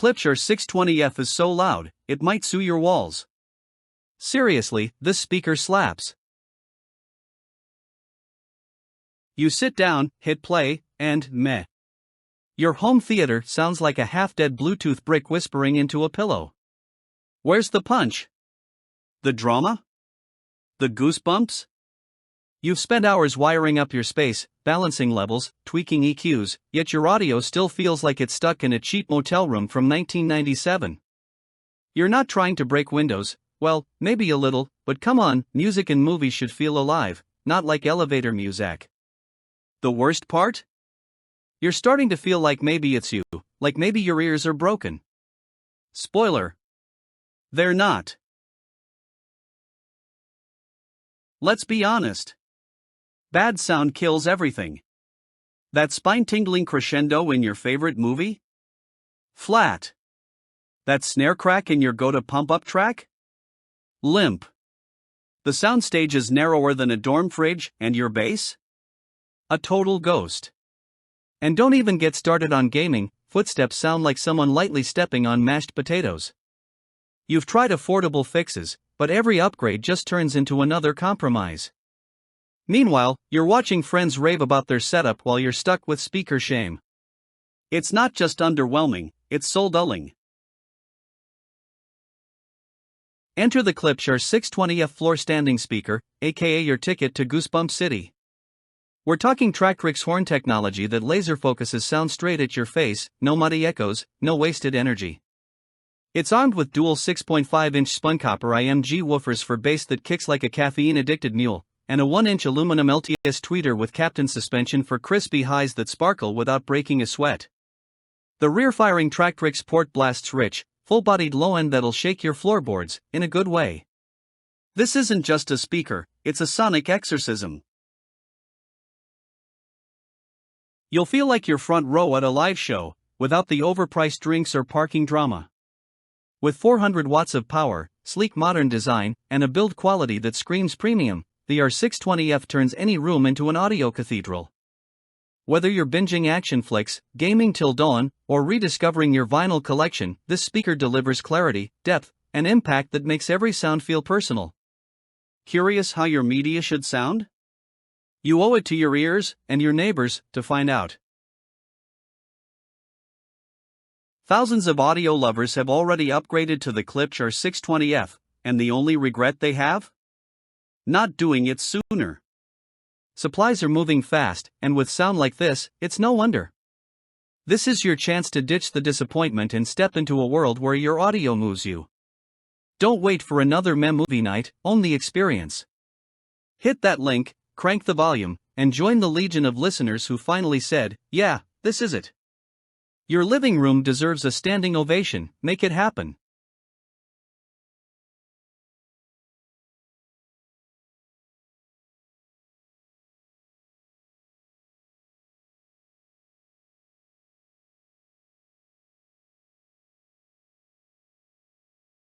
Klipsch R-620F is so loud, it might sew your walls. Seriously, this speaker slaps. You sit down, hit play, and meh. Your home theater sounds like a half-dead Bluetooth brick whispering into a pillow. Where's the punch? The drama? The goosebumps? You've spent hours wiring up your space, balancing levels, tweaking EQs, yet your audio still feels like it's stuck in a cheap motel room from 1997. You're not trying to break windows, well, maybe a little, but come on, music and movies should feel alive, not like elevator muzak. The worst part? You're starting to feel like maybe it's you, like maybe your ears are broken. Spoiler. They're not. Let's be honest. Bad sound kills everything. That spine-tingling crescendo in your favorite movie? Flat. That snare crack in your go-to pump-up track? Limp. The soundstage is narrower than a dorm fridge, and your bass? A total ghost. And don't even get started on gaming, footsteps sound like someone lightly stepping on mashed potatoes. You've tried affordable fixes, but every upgrade just turns into another compromise. Meanwhile, you're watching friends rave about their setup while you're stuck with speaker shame. It's not just underwhelming, it's soul-dulling. Enter the Klipsch R-620F Floorstanding speaker, aka your ticket to Goosebump City. We're talking Tractrix horn technology that laser focuses sound straight at your face, no muddy echoes, no wasted energy. It's armed with dual 6.5-inch spun copper IMG woofers for bass that kicks like a caffeine-addicted mule, and a 1-inch aluminum LTS tweeter with captain suspension for crispy highs that sparkle without breaking a sweat. The rear-firing Tractrix port blasts rich, full-bodied low-end that'll shake your floorboards, in a good way. This isn't just a speaker, it's a sonic exorcism. You'll feel like you're front row at a live show, without the overpriced drinks or parking drama. With 400 watts of power, sleek modern design, and a build quality that screams premium, the R-620F turns any room into an audio cathedral. Whether you're binging action flicks, gaming till dawn, or rediscovering your vinyl collection, this speaker delivers clarity, depth, and impact that makes every sound feel personal. Curious how your media should sound? You owe it to your ears, and your neighbors, to find out. Thousands of audio lovers have already upgraded to the Klipsch R-620F, and the only regret they have? Not doing it sooner. Supplies are moving fast, and with sound like this, it's no wonder. This is your chance to ditch the disappointment and step into a world where your audio moves you. Don't wait for another meh movie night, own the experience. Hit that link, crank the volume, and join the legion of listeners who finally said, yeah, this is it. Your living room deserves a standing ovation, make it happen.